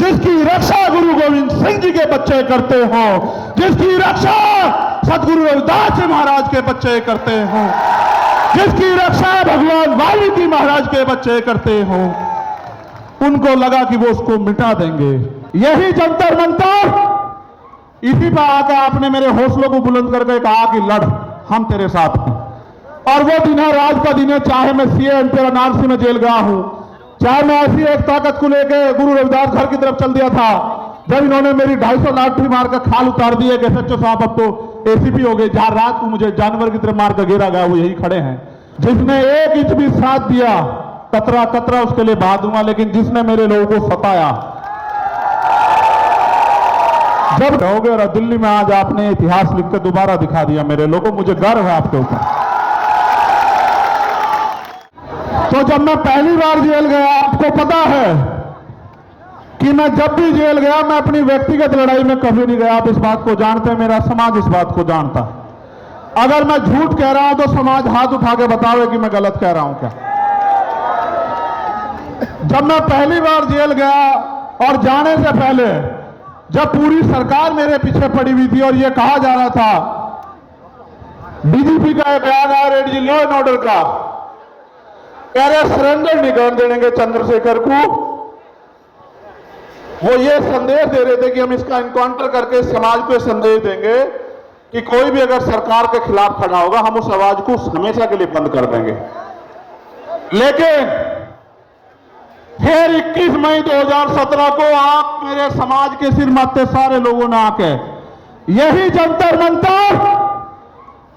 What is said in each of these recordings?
जिसकी रक्षा गुरु गोविंद सिंह जी के बच्चे करते हो, जिसकी रक्षा सदगुरु रविदास जी महाराज के बच्चे करते हो, जिसकी रक्षा भगवान वाल्मीकि महाराज के बच्चे करते हो, उनको लगा कि वो उसको मिटा देंगे। यही जंतर मंतर, इसी पर आकर आपने मेरे हौसलों को बुलंद करके कहा कि लड़, हम तेरे साथ हैं। और वो दिन है, राज का दिन है, चाहे मैं सीएम तेरा नारसी में जेल गया हूं, चाहे मैं ऐसी एक ताकत को लेकर गुरु रविदास घर की तरफ चल दिया था, जब इन्होंने मेरी 250 लाठी मार कर खाल उतार दिए कि सच्चो साहब अब तो एसीपी हो गए। जहां रात को मुझे जानवर की तरफ मार कर गिरा गया, वो यही खड़े हैं। जिसने 1 इंच भी साथ दिया, कतरा कतरा उसके लिए बहा दूंगा। लेकिन जिसने मेरे लोगों को सताया, जब रहोगे, और दिल्ली में आज आपने इतिहास लिखकर दोबारा दिखा दिया मेरे लोगों, मुझे गर्व है आपके ऊपर। तो जब मैं पहली बार जेल गया, आपको पता है कि मैं जब भी जेल गया, मैं अपनी व्यक्तिगत लड़ाई में कभी नहीं गया। आप इस बात को जानते हैं, मेरा समाज इस बात को जानता है। अगर मैं झूठ कह रहा हूं तो समाज हाथ उठा के बतावे कि मैं गलत कह रहा हूं क्या। जब मैं पहली बार जेल गया, और जाने से पहले जब पूरी सरकार मेरे पीछे पड़ी हुई थी और यह कहा जा रहा था, डीजीपी का एक बयान आया रेडी लॉ एंड ऑर्डर का, कह रहे सरेंडर नहीं कर देंगे चंद्रशेखर को। वो ये संदेश दे रहे थे कि हम इसका इनकाउंटर करके समाज को संदेश देंगे कि कोई भी अगर सरकार के खिलाफ खड़ा होगा, हम उस आवाज को हमेशा के लिए बंद कर देंगे। लेकिन फिर 21 मई 2017 को आप मेरे समाज के सिर माथे सारे लोगों ने आके यही जंतर मंतर,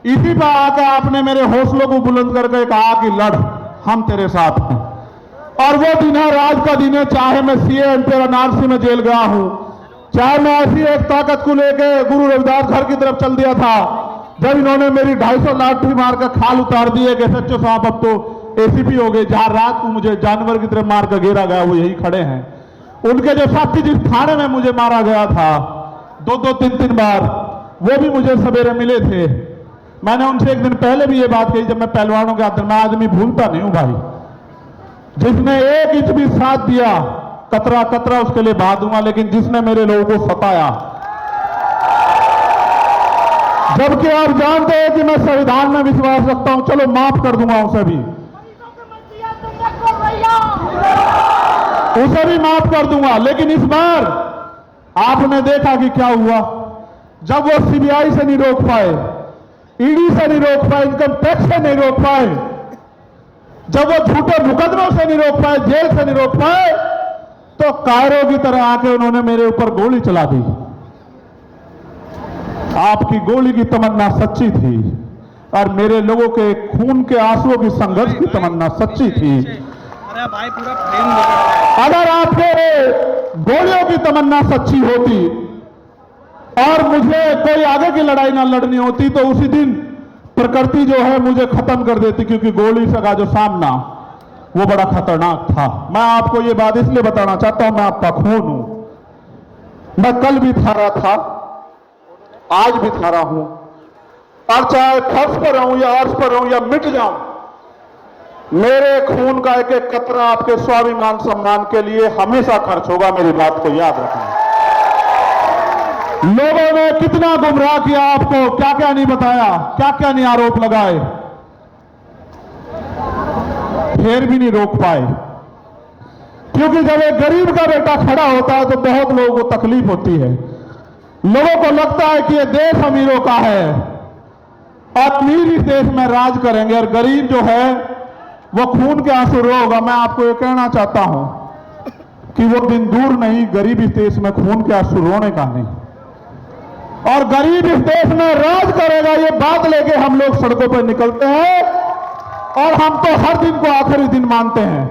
इसी पर आकर आपने मेरे हौसलों को बुलंद करके कहा कि लड़, हम तेरे साथ हैं। और वो दिन है, राज का दिन है, चाहे मैं सीएम तेरा नारसी में जेल गया हूं, चाहे मैं ऐसी एक ताकत को लेकर गुरु रविदास घर की तरफ चल दिया था, जब इन्होंने मेरी 250 लाठी मार कर खाल उतार दिए कि सच्चो साहब अब तो एसीपी हो गए। जहां रात को मुझे जानवर की तरफ मार कर गिरा गया, वो यही खड़े हैं। उनके जो साथी जिस थाने में मुझे मारा गया था 2-2, 3-3 बार, वो भी मुझे सवेरे मिले थे। मैंने उनसे एक दिन पहले भी ये बात कही, जब मैं पहलवानों के आदर, मैं आदमी भूलता नहीं हूं भाई। जिसने 1 इंच भी साथ दिया, कतरा कतरा उसके लिए बहा दूंगा। लेकिन जिसने मेरे लोगों को सताया, जबकि आप जानते हैं कि मैं संविधान में विश्वास रखता हूं, चलो माफ कर दूंगा उसे भी माफ कर दूंगा। लेकिन इस बार आपने देखा कि क्या हुआ, जब वो सीबीआई से नहीं रोक पाए, ईडी से नहीं रोक पाए, इनकम टैक्स से नहीं रोक पाए, जब वो झूठे मुकदमों से नहीं रोक पाए, जेल से नहीं रोक पाए, तो कायरों की तरह आके उन्होंने मेरे ऊपर गोली चला दी। आपकी गोली की तमन्ना सच्ची थी, और मेरे लोगों के खून के आंसुओं की संघर्ष की तमन्ना सच्ची थी। अगर आपके गोलियों की तमन्ना सच्ची होती और मुझे कोई आगे की लड़ाई ना लड़नी होती, तो उसी दिन प्रकृति जो है मुझे खत्म कर देती, क्योंकि गोली से का जो सामना वो बड़ा खतरनाक था। मैं आपको ये बात इसलिए बताना चाहता हूं, मैं आपका खून हूं। मैं कल भी था रहा था, आज भी था रहा हूं, और चाहे फर्श पर रहूं या अर्श पर रहूं या मिट जाऊं, मेरे खून का एक एक कतरा आपके स्वाभिमान सम्मान के लिए हमेशा खर्च होगा। मेरी बात को याद रखना। लोगों ने कितना गुमराह किया आपको, क्या क्या नहीं बताया, क्या क्या नहीं आरोप लगाए, फिर भी नहीं रोक पाए। क्योंकि जब एक गरीब का बेटा खड़ा होता है तो बहुत लोगों को तकलीफ होती है। लोगों को लगता है कि ये देश अमीरों का है और अमीर इस देश में राज करेंगे, और गरीब जो है वो खून के आंसू रोएगा। मैं आपको ये कहना चाहता हूं कि वो दिन दूर नहीं, गरीब इस देश में खून के आंसू रोने का नहीं, और गरीब इस देश में राज करेगा, ये बात लेके हम लोग सड़कों पर निकलते हैं। और हम तो हर दिन को आखिरी दिन मानते हैं।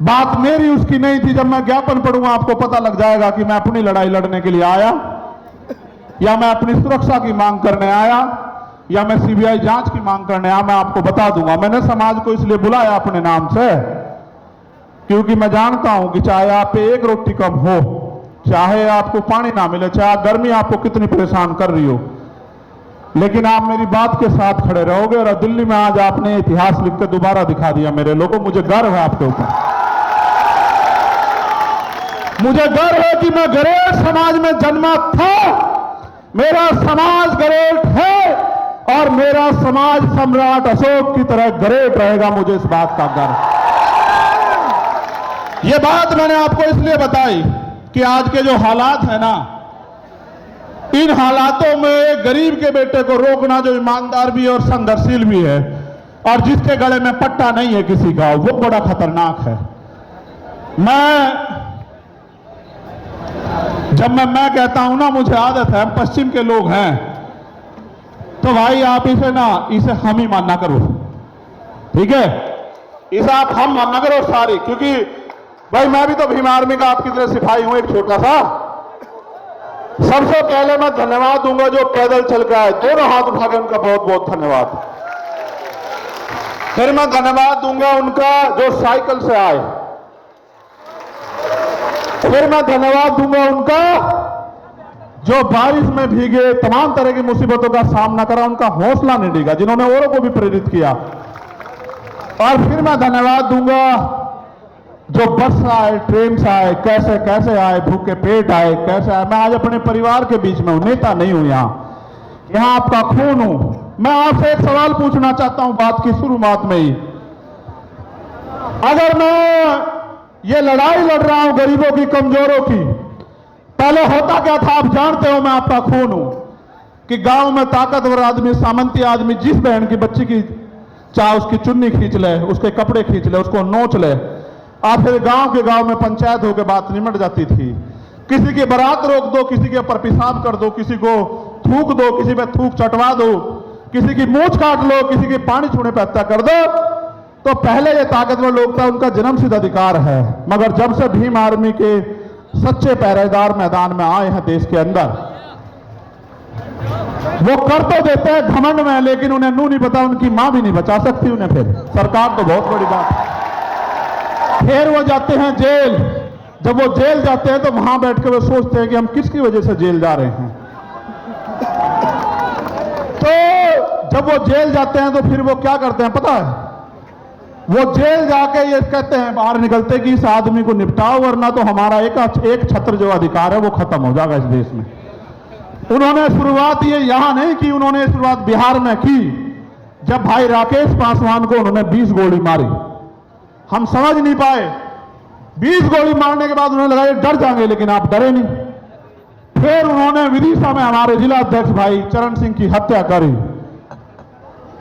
बात मेरी उसकी नहीं थी। जब मैं ज्ञापन पढ़ूंगा आपको पता लग जाएगा कि मैं अपनी लड़ाई लड़ने के लिए आया, या मैं अपनी सुरक्षा की मांग करने आया, या मैं सीबीआई जांच की मांग करने आया। मैं आपको बता दूंगा। मैंने समाज को इसलिए बुलाया अपने नाम से, क्योंकि मैं जानता हूं कि चाहे आप पे एक रोटी कम हो, चाहे आपको पानी ना मिले, चाहे गर्मी आपको कितनी परेशान कर रही हो, लेकिन आप मेरी बात के साथ खड़े रहोगे। और दिल्ली में आज आपने इतिहास लिखकर दोबारा दिखा दिया मेरे लोगों, मुझे गर्व है आपके ऊपर। मुझे गर्व है कि मैं गरेट समाज में जन्मा था, मेरा समाज गरेट है और मेरा समाज सम्राट अशोक की तरह गरेट रहेगा। मुझे इस बात का गर्व। यह बात मैंने आपको इसलिए बताई कि आज के जो हालात है ना, इन हालातों में गरीब के बेटे को रोकना जो ईमानदार भी है और संघर्षशील भी है और जिसके गले में पट्टा नहीं है किसी का, वो बड़ा खतरनाक है। जब मैं कहता हूं ना, मुझे आदत है, हम पश्चिम के लोग हैं, तो भाई आप इसे हम ही मानना करो, ठीक है? इसे आप हम मानना करो सारी, क्योंकि भाई मैं भी तो भीम आर्मी का आपकी तरह सिपाही हूं, एक छोटा सा। सबसे पहले मैं धन्यवाद दूंगा जो पैदल चल के आए, दोनों हाथ उठा के उनका बहुत बहुत धन्यवाद। फिर मैं धन्यवाद दूंगा उनका जो साइकिल से आए। फिर मैं धन्यवाद दूंगा उनका जो बारिश में भीगे, तमाम तरह की मुसीबतों का सामना करा, उनका हौसला नहीं डिगा, जिन्होंने औरों को भी प्रेरित किया। और फिर मैं धन्यवाद दूंगा जो बस से आए, ट्रेन से आए, कैसे कैसे आए, भूखे पेट आए, कैसे आए। मैं आज अपने परिवार के बीच में हूं, नेता नहीं हूं, यहां आपका खून हूं। मैं आपसे एक सवाल पूछना चाहता हूं बात की शुरुआत में ही। अगर मैं ये लड़ाई लड़ रहा हूं गरीबों की, कमजोरों की, पहले होता क्या था आप जानते हो, मैं आपका खून हूं कि गांव में ताकतवर आदमी, सामंती आदमी जिस बहन की बच्ची की चाहे उसकी चुन्नी खींच ले, उसके कपड़े खींच ले, उसको नोच ले, और फिर गांव के गांव में पंचायत होकर बात निमट जाती थी। किसी की बारात रोक दो, किसी के ऊपर पेशाब कर दो, किसी को थूक दो, किसी पे थूक चटवा दो, किसी की मूंछ काट लो, किसी की पानी छूने पे हत्या कर दो। तो पहले ये ताकतवर लोग था, उनका जन्मसिद्ध अधिकार है। मगर जब से भीम आर्मी के सच्चे पहरेदार मैदान में आए हैं देश के अंदर, वो कर तो देते हैं घमंड में, लेकिन उन्हें नू नहीं पता, उनकी मां भी नहीं बचा सकती उन्हें। फिर सरकार तो बहुत बड़ी बात है। फिर वो जाते हैं जेल। जब वो जेल जाते हैं तो वहां बैठ के वो सोचते हैं कि हम किसकी वजह से जेल जा रहे हैं। तो जब वो जेल जाते हैं तो फिर वो क्या करते हैं पता है? वो जेल जाके ये कहते हैं बाहर निकलते कि इस आदमी को निपटाओ, वरना तो हमारा एक छत्र जो अधिकार है वो खत्म हो जाएगा इस देश में। उन्होंने शुरुआत ये यहां नहीं की, उन्होंने शुरुआत बिहार में की, जब भाई राकेश पासवान को उन्होंने 20 गोली मारी। हम समझ नहीं पाए, 20 गोली मारने के बाद उन्हें लगा ये डर जाएंगे, लेकिन आप डरे नहीं। फिर उन्होंने विदिशा में हमारे जिला अध्यक्ष भाई चरण सिंह की हत्या करी,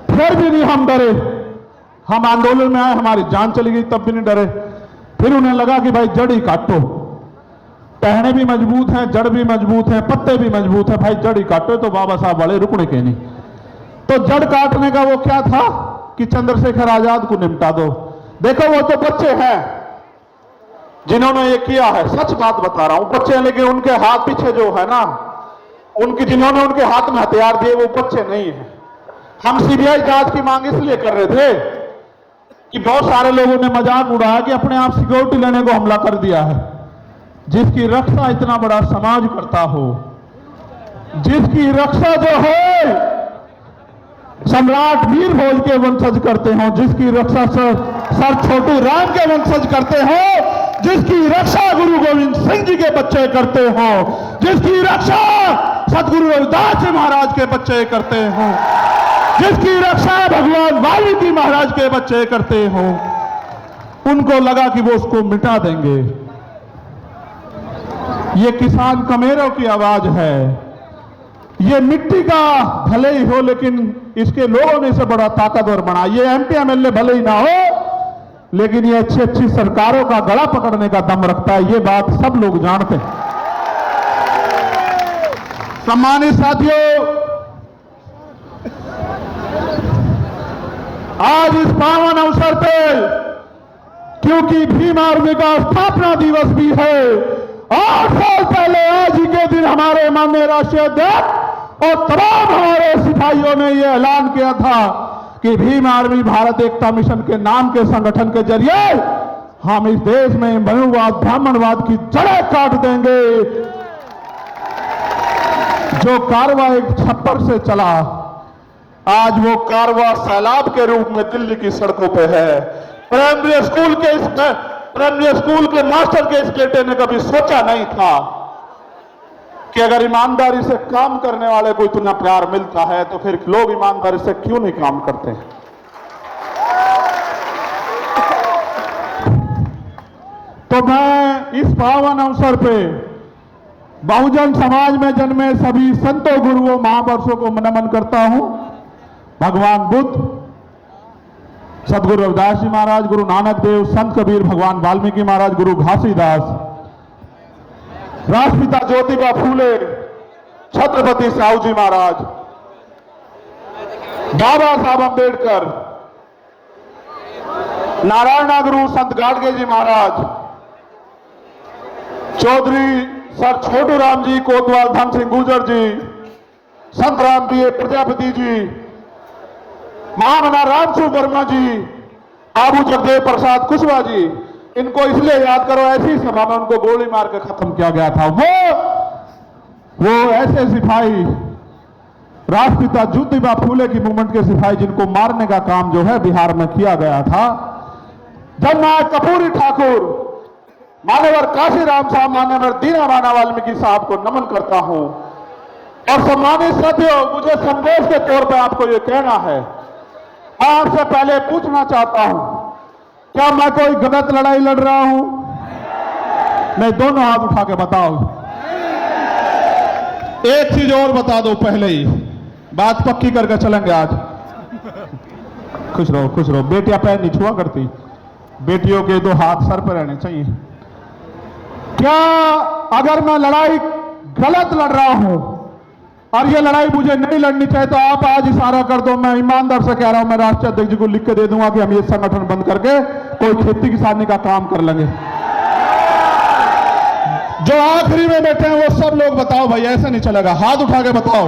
फिर भी नहीं हम डरे। हम आंदोलन में आए, हमारी जान चली गई, तब भी नहीं डरे। फिर उन्हें लगा कि भाई जड़ ही काटो, टहने भी मजबूत हैं, जड़ भी मजबूत है, पत्ते भी मजबूत है, भाई जड़ ही काटो। तो बाबा साहब वाले रुकने के नहीं। तो जड़ काटने का वो क्या था कि चंद्रशेखर आजाद को निपटा दो। देखो वो तो बच्चे हैं जिन्होंने ये किया है, सच बात बता रहा हूं, बच्चे हैं, लेकिन उनके हाथ पीछे जो है ना, जिन्होंने उनके हाथ में हथियार दिए वो बच्चे नहीं है। हम सीबीआई जांच की मांग इसलिए कर रहे थे कि बहुत सारे लोगों ने मजाक उड़ाया कि अपने आप सिक्योरिटी लेने को हमला कर दिया है। जिसकी रक्षा इतना बड़ा समाज करता हो, जिसकी रक्षा जो है सम्राट वीर भोज के वंशज करते हो, जिसकी रक्षा सर छोटू राम के वंशज करते हो, जिसकी रक्षा गुरु गोविंद सिंह जी के बच्चे करते हो, जिसकी रक्षा सदगुरु रविदास जी महाराज के बच्चे करते हो, जिसकी रक्षा भगवान वाल्मीकि महाराज के बच्चे करते हो, उनको लगा कि वो उसको मिटा देंगे। ये किसान कमेरों की आवाज है। ये मिट्टी का भले ही हो, लेकिन इसके लोगों ने इसे बड़ा ताकतवर बना। ये एमपी एमएलए भले ही ना हो, लेकिन ये अच्छी अच्छी सरकारों का गला पकड़ने का दम रखता है। ये बात सब लोग जानते हैं। सम्मानित साथियों, आज इस पावन अवसर पे, क्योंकि भीम आर्मी का स्थापना दिवस भी है, 8 साल पहले आज ही के दिन हमारे माननीय राष्ट्रीय अध्यक्ष और तमाम हमारे सिपाहियों ने यह ऐलान किया था कि भीम आर्मी भारत एकता मिशन के नाम के संगठन के जरिए हम इस देश में मनुवाद, ब्राह्मणवाद की जड़ें काट देंगे। जो कारवा एक छप्पर से चला, आज वो कारवा सैलाब के रूप में दिल्ली की सड़कों पे है। प्राइमरी स्कूल के इसमें प्राइमरी स्कूल के मास्टर के इस बेटे ने कभी सोचा नहीं था कि अगर ईमानदारी से काम करने वाले को इतना प्यार मिलता है तो फिर लोग ईमानदारी से क्यों नहीं काम करते हैं। तो मैं इस पावन अवसर पे बहुजन समाज में जन्मे सभी संतों, गुरुओं, महापुरुषों को नमन करता हूं। भगवान बुद्ध, सदगुरु रविदास जी महाराज, गुरु नानक देव, संत कबीर, भगवान वाल्मीकि महाराज, गुरु घासीदास, राष्ट्रपिता ज्योतिबा फूले, छत्रपति साहू जी महाराज, बाबा साहब अंबेडकर, नारायणा गुरु संत गाडगे जी महाराज, चौधरी सर छोटू राम जी, कोतवाल धन सिंह गुर्जर जी, संत राम पीए प्रजापति जी, महामना रामसू वर्मा जी, बाबू जगदेव प्रसाद कुशवाहा जी, इनको इसलिए याद करो ऐसी सभा में उनको गोली मार के खत्म किया गया था। वो ऐसे सिपाही, राष्ट्रपिता ज्योतिबा फूले की मूवमेंट के सिपाही जिनको मारने का काम जो है बिहार में किया गया था। जननायक कपूरी ठाकुर, मान्यवर काशीराम साहब, मान्यवर दीना माना वाल्मीकि साहब को नमन करता हूं। और सम्मानित साथियों, मुझे संदेश के तौर पर आपको यह कहना है, मैं आपसे पहले पूछना चाहता हूं, क्या मैं कोई गलत लड़ाई लड़ रहा हूं? नहीं, दोनों हाथ उठा के बताओ। एक चीज और बता दो पहले ही, बात पक्की करके चलेंगे आज। खुश रहो, खुश रहो। बेटियां पैर नहीं छुआ करती, बेटियों के दो हाथ सर पर रहने चाहिए। क्या अगर मैं लड़ाई गलत लड़ रहा हूं और ये लड़ाई मुझे नहीं लड़नी चाहिए तो आप आज इशारा कर दो। मैं ईमानदार से कह रहा हूं, मैं राष्ट्रीय अध्यक्ष जी को लिख के दे दूंगा कि हम ये संगठन बंद करके कोई खेती किसानी का काम कर लेंगे। जो आखिरी में बैठे हैं वो सब लोग बताओ भाई, ऐसे नहीं चलेगा। हाथ उठा के बताओ,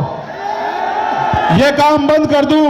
ये काम बंद कर दूं